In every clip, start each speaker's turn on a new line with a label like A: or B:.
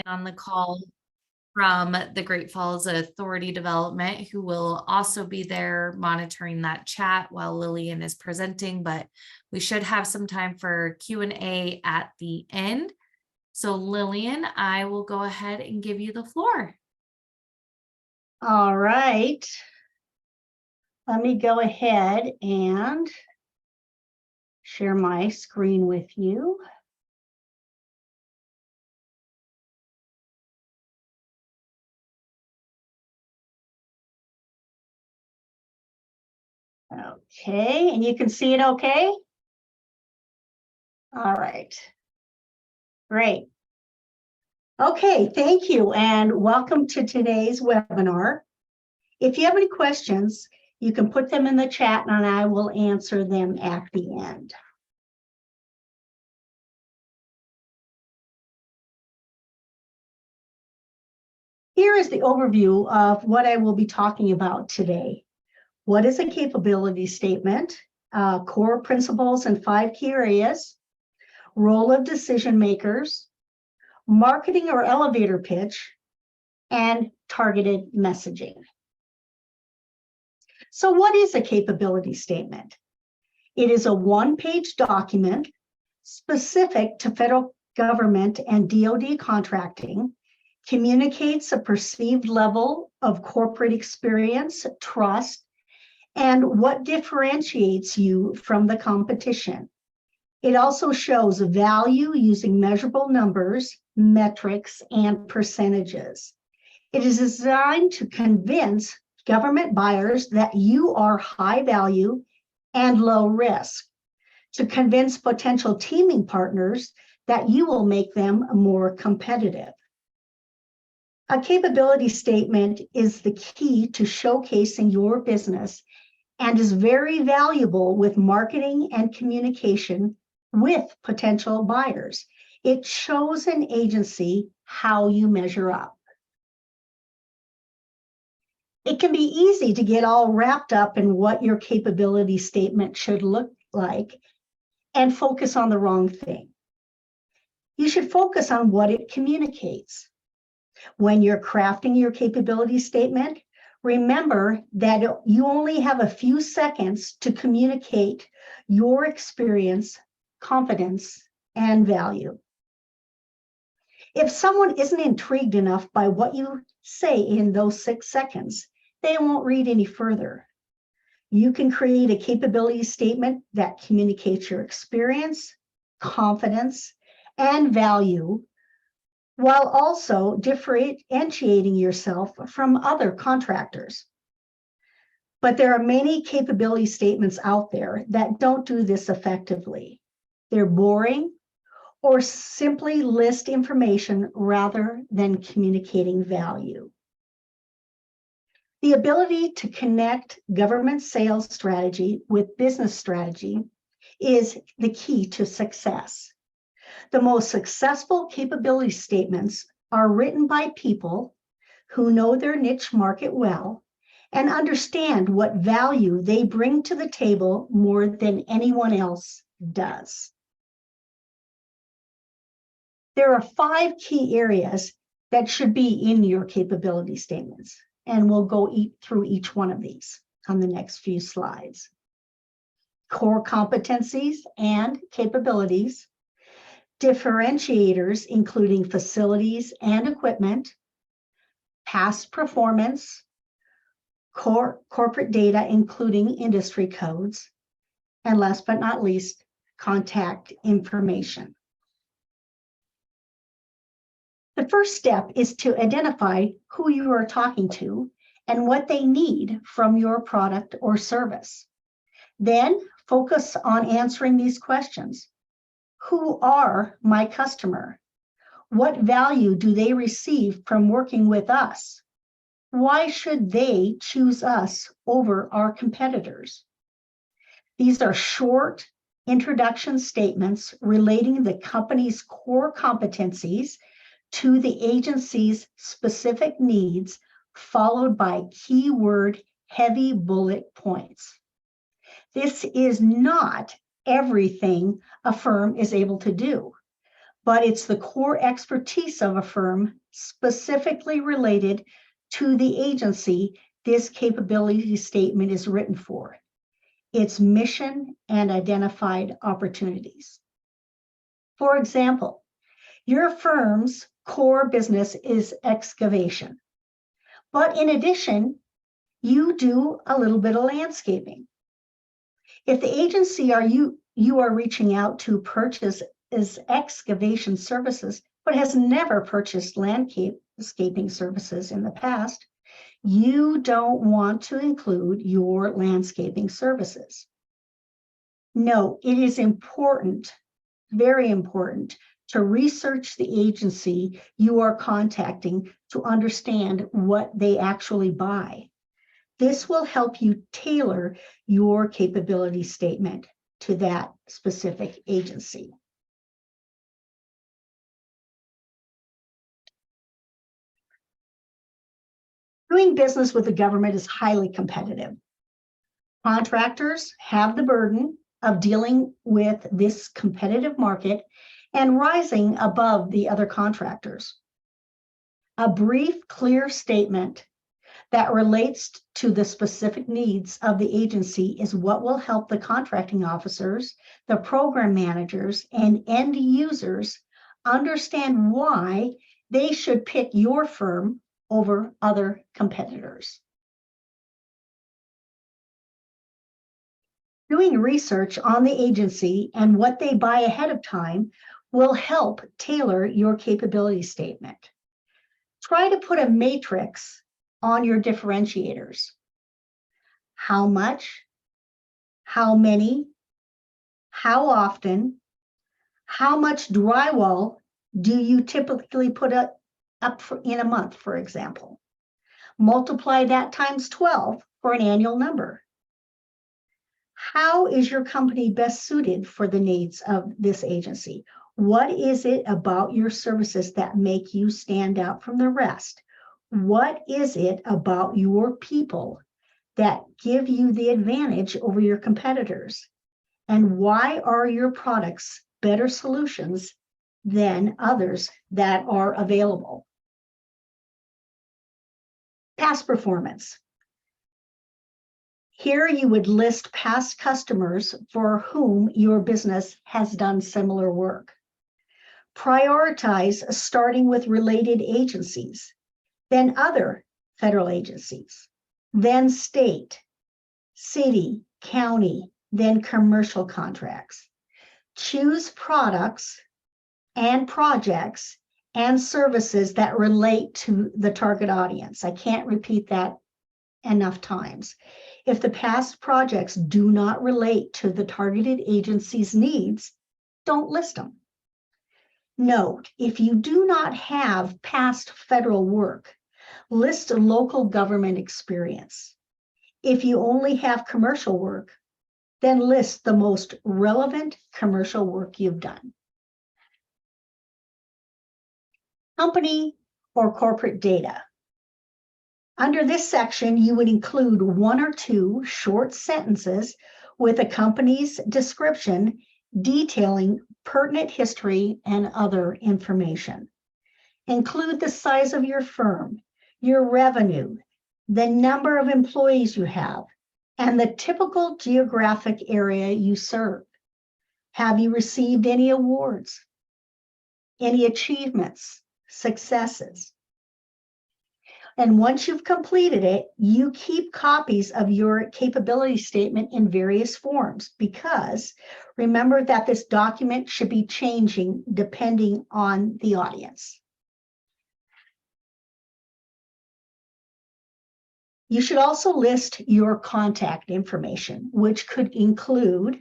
A: on the call from the Great Falls Authority Development, who will also be there monitoring that chat while Lillian is presenting, but we should have some time for Q&A at the end. So Lillian, I will go ahead and give you the floor.
B: All right. Let me go ahead and share my screen with you. Okay, and you can see it okay? All right. Great. Okay, thank you, and welcome to today's webinar. If you have any questions, you can put them in the chat and I will answer them at the end. Here is the overview of what I will be talking about today. What is a capability statement? Core principles and 5 key areas. Role of decision makers. Marketing or elevator pitch. And targeted messaging. So what is a capability statement? It is a one-page document specific to federal government and DoD contracting, communicates a perceived level of corporate experience, trust, and what differentiates you from the competition. It also shows value using measurable numbers, metrics, and percentages. It is designed to convince government buyers that you are high value and low risk, to convince potential teaming partners that you will make them more competitive. A capability statement is the key to showcasing your business and is very valuable with marketing and communication with potential buyers. It shows an agency how you measure up. It can be easy to get all wrapped up in what your capability statement should look like and focus on the wrong thing. You should focus on what it communicates. When you're crafting your capability statement, remember that you only have a few seconds to communicate your experience, confidence, and value. If someone isn't intrigued enough by what you say in those 6 seconds, they won't read any further. You can create a capability statement that communicates your experience, confidence, and value, while also differentiating yourself from other contractors. But there are many capability statements out there that don't do this effectively. They're boring or simply list information rather than communicating value. The ability to connect government sales strategy with business strategy is the key to success. The most successful capability statements are written by people who know their niche market well and understand what value they bring to the table more than anyone else does. There are 5 key areas that should be in your capability statements, and we'll go through each one of these on the next few slides. Core competencies and capabilities, differentiators including facilities and equipment, past performance, corporate data including industry codes, and last but not least, contact information. The first step is to identify who you are talking to and what they need from your product or service. Then focus on answering these questions. Who are my customer? What value do they receive from working with us? Why should they choose us over our competitors? These are short introduction statements relating the company's core competencies to the agency's specific needs, followed by keyword heavy bullet points. This is not everything a firm is able to do, but it's the core expertise of a firm specifically related to the agency this capability statement is written for, its mission and identified opportunities. For example, your firm's core business is excavation, but in addition, you do a little bit of landscaping. If the agency you are reaching out to purchase is excavation services, but has never purchased landscaping services in the past, you don't want to include your landscaping services. No, it is important, very important, to research the agency you are contacting to understand what they actually buy. This will help you tailor your capability statement to that specific agency. Doing business with the government is highly competitive. Contractors have the burden of dealing with this competitive market and rising above the other contractors. A brief, clear statement that relates to the specific needs of the agency is what will help the contracting officers, the program managers, and end users understand why they should pick your firm over other competitors. Doing research on the agency and what they buy ahead of time will help tailor your capability statement. Try to put a matrix on your differentiators. How much, how many, how often, how much drywall do you typically put up in a month, for example? Multiply that times 12 for an annual number. How is your company best suited for the needs of this agency? What is it about your services that make you stand out from the rest? What is it about your people that give you the advantage over your competitors? And why are your products better solutions than others that are available? Past performance. Here you would list past customers for whom your business has done similar work. Prioritize starting with related agencies, then other federal agencies, then state, city, county, then commercial contracts. Choose products and projects and services that relate to the target audience. I can't repeat that enough times. If the past projects do not relate to the targeted agency's needs, don't list them. Note, if you do not have past federal work, list a local government experience. If you only have commercial work, then list the most relevant commercial work you've done. Company or corporate data. Under this section, you would include one or two short sentences with a company's description detailing pertinent history and other information. Include the size of your firm, your revenue, the number of employees you have, and the typical geographic area you serve. Have you received any awards, any achievements, successes? And once you've completed it, you keep copies of your capability statement in various forms, because remember that this document should be changing depending on the audience. You should also list your contact information, which could include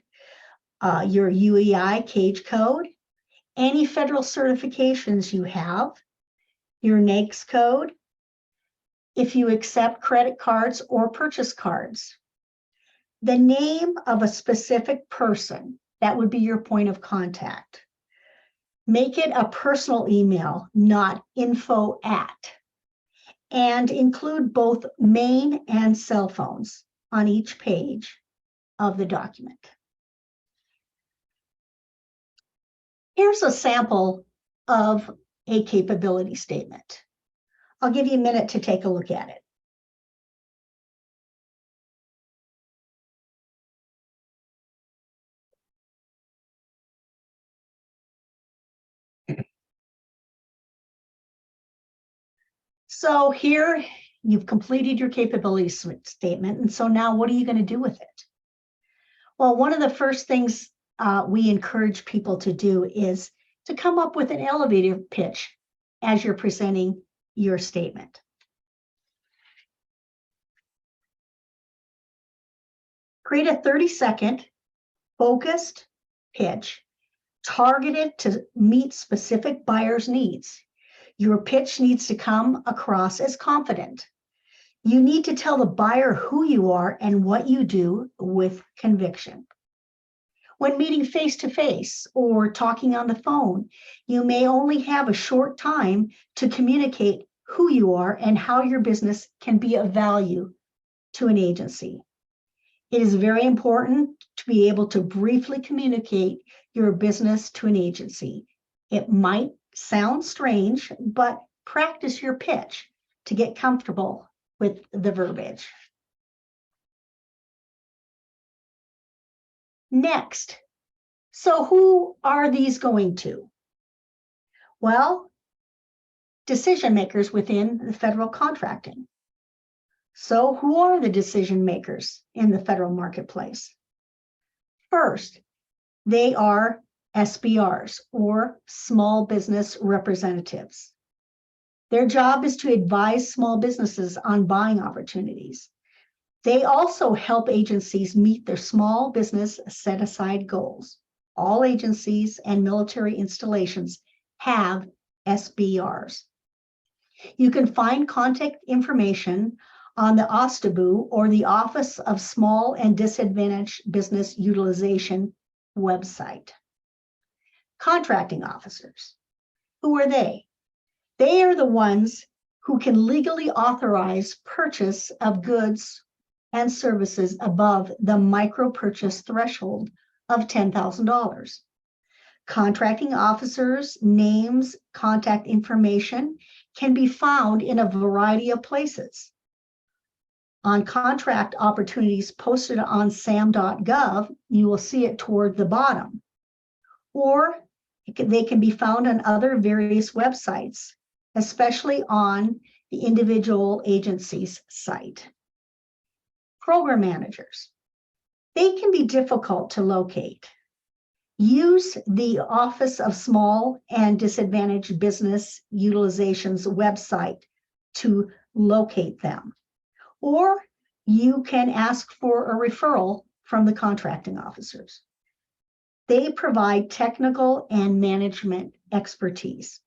B: your UEI CAGE code, any federal certifications you have, your NAICS code, if you accept credit cards or purchase cards, the name of a specific person, that would be your point of contact. Make it a personal email, not info@, and include both main and cell phones on each page of the document. Here's a sample of a capability statement. I'll give you a minute to take a look at it. So here you've completed your capability statement. And so now what are you going to do with it? Well, one of the first things we encourage people to do is to come up with an elevator pitch as you're presenting your statement. Create a 30-second focused pitch targeted to meet specific buyers' needs. Your pitch needs to come across as confident. You need to tell the buyer who you are and what you do with conviction. When meeting face-to-face or talking on the phone, you may only have a short time to communicate who you are and how your business can be of value to an agency. It is very important to be able to briefly communicate your business to an agency. It might sound strange, but practice your pitch to get comfortable with the verbiage. Next, so who are these going to? Well, decision makers within the federal contracting. So who are the decision makers in the federal marketplace? First, they are SBRs, or small business representatives. Their job is to advise small businesses on buying opportunities. They also help agencies meet their small business set-aside goals. All agencies and military installations have SBRs. You can find contact information on the OSTABU, or the Office of Small and Disadvantaged Business Utilization website. Contracting officers. Who are they? They are the ones who can legally authorize purchase of goods and services above the micro purchase threshold of $10,000. Contracting officers' names, contact information can be found in a variety of places. On contract opportunities posted on sam.gov, you will see it toward the bottom. Or they can be found on other various websites, especially on the individual agency's site. Program managers. They can be difficult to locate. Use the Office of Small and Disadvantaged Business Utilization's website to locate them. Or you can ask for a referral from the contracting officers. They provide technical and management expertise.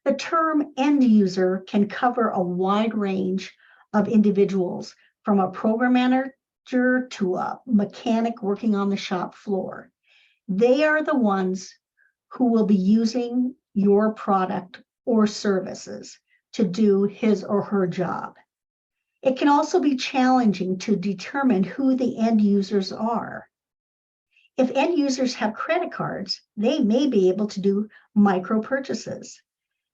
B: The term end user can cover a wide range of individuals, from a program manager to a mechanic working on the shop floor. They are the ones who will be using your product or services to do his or her job. It can also be challenging to determine who the end users are. If end users have credit cards, they may be able to do micro purchases.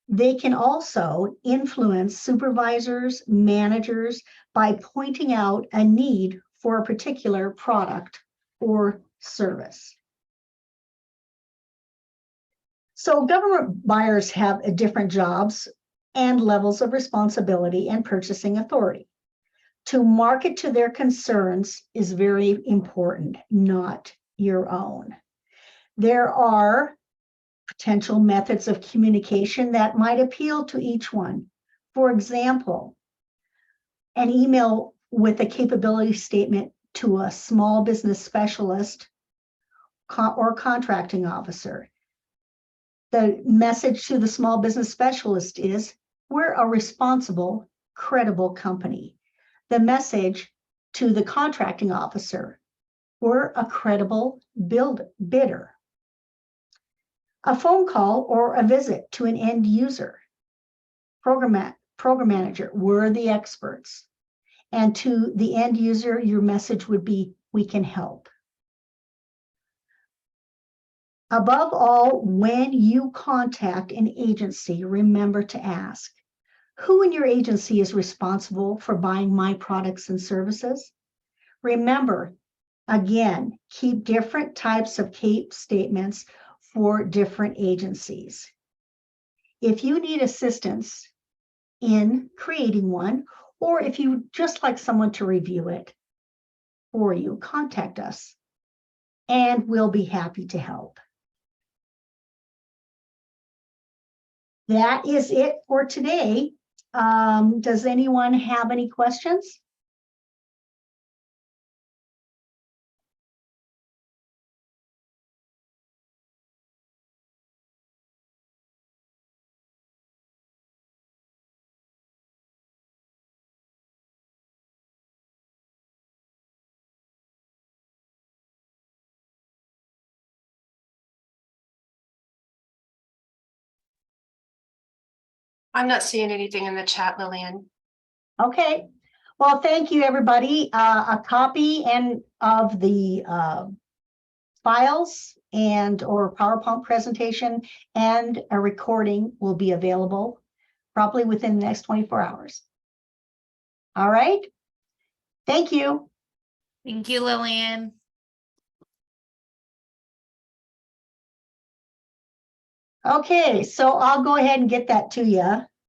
B: They can also influence supervisors, managers by pointing out a need for a particular product or service. So government buyers have different jobs and levels of responsibility and purchasing authority. To market to their concerns is very important, not your own. There are potential methods of communication that might appeal to each one. For example, an email with a capability statement to a small business specialist or contracting officer. The message to the small business specialist is, we're a responsible, credible company. The message to the contracting officer, we're a credible bidder. A phone call or a visit to an end user. Program manager, we're the experts. And to the end user, your message would be, we can help. Above all, when you contact an agency, remember to ask, who in your agency is responsible for buying my products and services? Remember, again, keep different types of CAPE statements for different agencies. If you need assistance in creating one, or if you just like someone to review it for you, contact us and we'll be happy to help. That is it for today. Does anyone have any questions?
C: I'm not seeing anything in the chat, Lillian.
B: Okay. Well, thank you, everybody. A copy of the files and or PowerPoint presentation and a recording will be available probably within the next 24 hours. All right. Thank you.
A: Thank you, Lillian.
B: Okay, so I'll go ahead and get that to you.